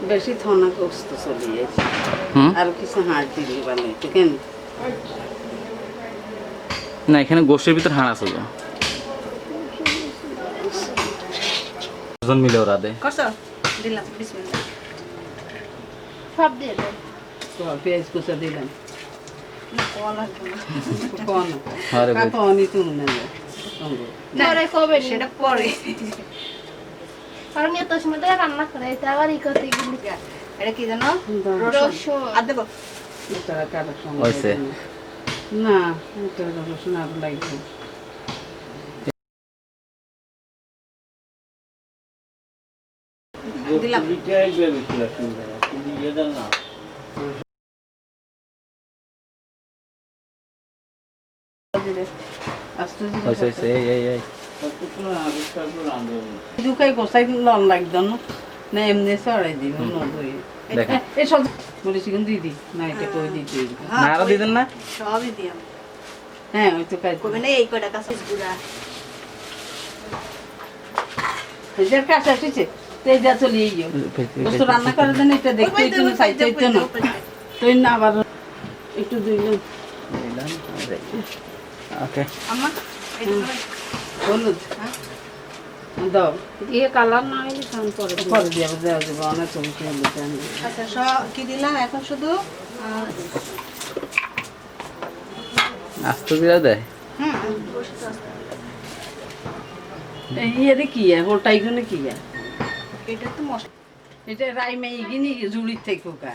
বেশি থানা গোস্ত চলিয়েছে আর কিছু হাড় দিলি বানাইতে কেন না এখানে গোষ্ঠের ভিতর হাড় আছে দুজন মিলে ওরা দেয় কষা দিলাম বিসমিল্লাহ সব দিয়ে দাও তো পেঁয়াজ কুচা দিলাম কলা কোন আরে কত অনি তুমি না পরে কবে সেটা পরে কারণ এত সময় তো রান্না করে এটা আবার ই করতে গেলি এটা কি জানো রসুন আর দেবো তারা কাটার সময় হইছে না এটা রসুন আর লাগবে দিলাম দুকাই গোসাই লন লাগতো না এমনি সরাই দিব এসব বলেছি কিন্তু দিদি না এটা কই দিতে না আরো দিবেন না সবই দিলাম হ্যাঁ ওই তো কাজ কবে না এই কয়টা কাঁচা গুঁড়া এদের কাছে আসছে তেজ যা চলিয়ে গিয়ে বস্তু রান্না করে দেন এটা দেখতে একটু চাইতে একটু না তুই না আবার একটু দিলাম ওকে আম্মা হলুদ দাও দিয়ে কালার না হলে কাম করে পরে দিয়ে দেওয়া যাবে অনেক চলছে হলুদ আচ্ছা সব কি দিলাম এখন শুধু আস্ত দিয়ে দেয় হুম ইয়ে কি ওটাই গুলো কি এটা তো মশলা এটা রাইমে ইগিনি জুড়ির থেকে কা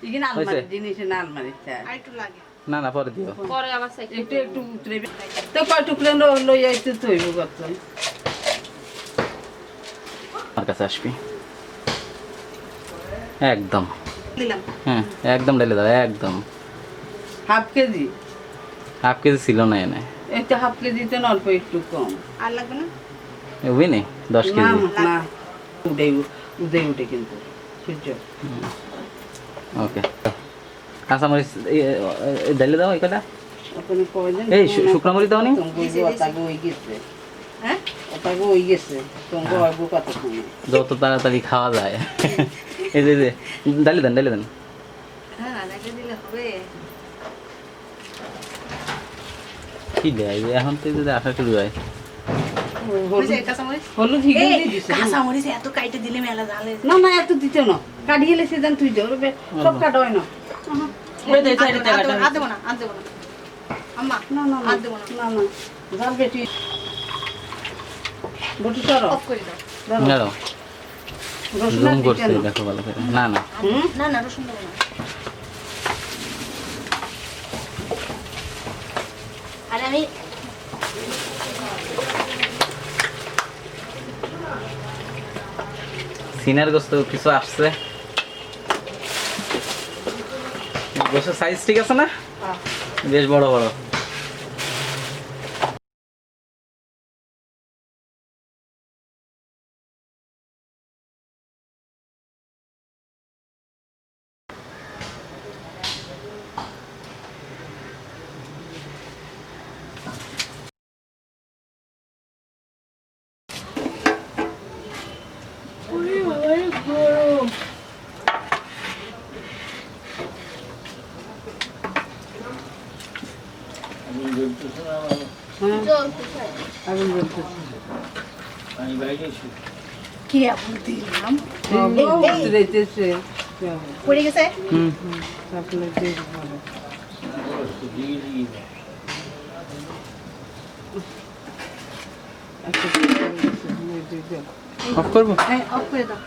ইগিন আলমারির জিনিস না আলমারির আর একটু লাগে না না পরে দিও পরে আবার সাইড একটু একটু উতরে তো কয় টুকরে লই আইতে তৈব কত আমার কাছে আসবি একদম দিলাম হ্যাঁ একদম ঢেলে দাও একদম হাফ কেজি ছিল না এনে এটা হাফ কেজিতে অল্প একটু কম আর লাগবে না ওই নেই 10 না কেজি না উঠে কিন্তু সূর্য ওকে কাঁচামরিচ ঢেলে দাও এই কটা আপনি কয়দিন এই শুকনো মরিচ দাও নি ওটাকে ওই গেছে হ্যাঁ ওটাকে ওই গেছে তোমাকে অল্প কত সময় যত তাড়াতাড়ি খাওয়া যায় এই যে ঢেলে দেন হ্যাঁ লাগে দিলে হবে কি দেয় এখন তো যদি আসা শুরু হয় হলুদ হিগে দিয়ে দিছে কাঁচামরিচ এত কাইটে দিলে মেলা ঝালে না না এত দিতে না কাটি গেলে সেদিন তুই যাও সব কাটা হয় না আর দেবো না আম্মা না না আর দেবো না না না জাল বেটি বটু সর অফ করে দাও দাও রসুন জুম করছে দেখো ভালো করে না না না রসুন দেবো না আরে আমি সিনার গোস্ত কিছু আসছে গোস্তের সাইজ ঠিক আছে না বেশ বড় বড় কি আপনি দিলাম পড়ে পড়ে গেছে অফ করবো অফ করে দাও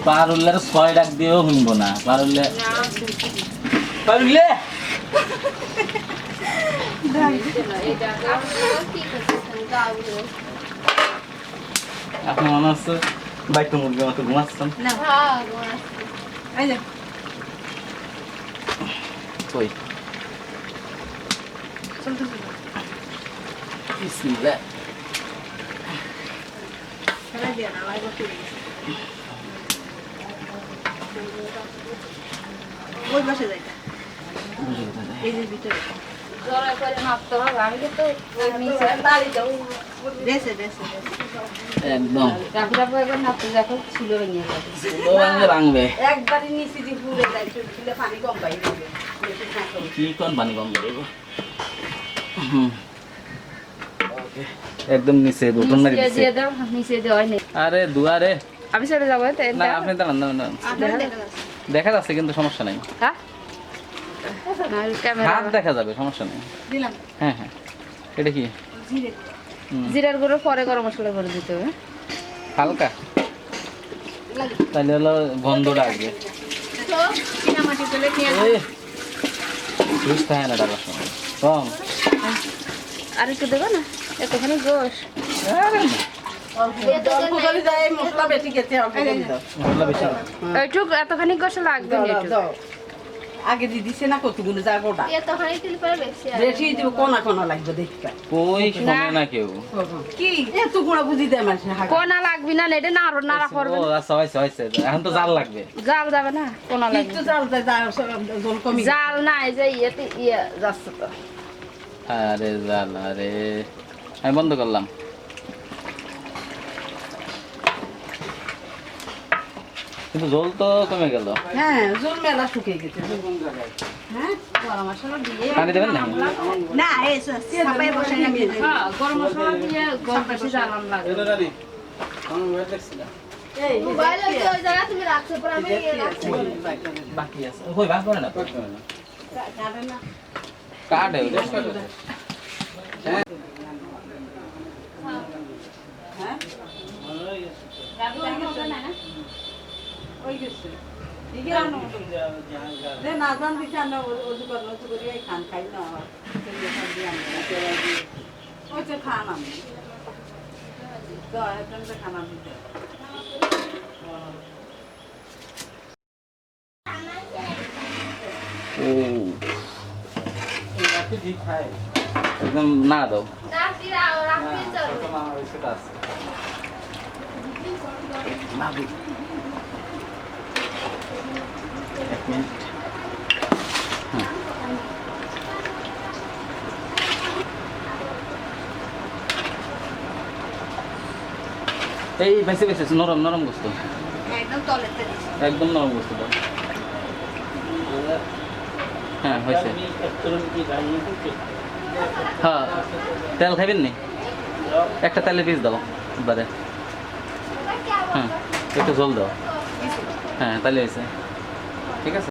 পারুলের 6 ডাক দিয়েও শুনবো না পারুলে পারুলে এখন মনে হচ্ছে বাইকটা মুরগির মতো ঘুমাচ্ছেন কই বিসমিল্লাহ ওই পাশে যাইতা এই যে ভিতরে জলে করে নাপতে হবে আমি তো নিচে দাঁড়িয়ে যাও দেশে দেশে একদম রাখলা পয়বার নাপতে দেখো ছিল নিয়ে যাবে ও ভাঙবে একবারই নিচে দি পুরে যাই চুলে পানি কম পাই দিবে বেশি থাকো কি কোন পানি কম দেব ওকে একদম নিচে বোতল মারি নিচে দিছে দিয়ে দাও নিচে দিয়ে হয় না আরে দুয়ারে আমি চলে যাবো তাই না আপনি দাঁড়ান না দেখা যাচ্ছে কিন্তু সমস্যা নাই হ্যাঁ ক্যামেরা হাত দেখা যাবে সমস্যা নেই দিলাম হ্যাঁ হ্যাঁ এটা কি জিরে জিরার গুঁড়ো পরে গরম মশলা করে দিতে হবে হালকা তাহলে হলো গন্ধটা আসবে তো কিনা মাটি তুলে নিয়ে এই বুঝতে হয় না টাকার সময় কম আর একটু দেবো না এতখানি গোশ আরে না, অল্প করে যায় মশলা বেশি গেছে অল্প করে দাও মশলা বেশি না। এইটুক এতখানি গোশ লাগবে না একটু দাও আগে দি দিছে না কতগুলো যা গোটা এতখানি দিলে পরে বেশি বেশি দিব কোনা কোনা লাগবে দেখতে কই শোনে না কেউ কি এত গুণা বুঝি দেয় মানুষ কোনা লাগবি না এটা নাড়া করবে ও আচ্ছা হয়েছে হয়েছে এখন তো জাল লাগবে জাল যাবে না কোনা লাগবে একটু জাল দেয় জল কমি জাল নাই যে ইয়েতে যাচ্ছে তো আরে জাল আরে আমি বন্ধ করলাম কিন্তু জল তো কমে গেল হ্যাঁ জল মেলা শুকিয়ে গেছে হ্যাঁ গরম মশলা দিয়ে পানি দেবেন না না এই সাপাই বসে নামিয়ে দেব হ্যাঁ গরম মশলা দিয়ে গরম বেশি জ্বালান লাগে এই মোবাইলে ওই জায়গা তুমি রাখছো পর আমি বাকি আছে কই ভাগ করে না কাটে না কাটে হ্যাঁ ওই গেছে ঠিক আছে রে না জান দিছে না ওজু করি এই খান খাই না ওই তো খান আমি তো একদম তো খানা দিতে ও একদম না দাও রাখি চলো এক মিনিট এই বেশি বেশি নরম নরম গোস্ত একদম তলেতে দিছে একদম নরম গোস্ত দাও হ্যাঁ হয়েছে হ্যাঁ তেল খাইবেন নি একটা তেলের পিস দাও এবারে হ্যাঁ একটু জল দাও হ্যাঁ তাহলে হয়েছে ঠিক আছে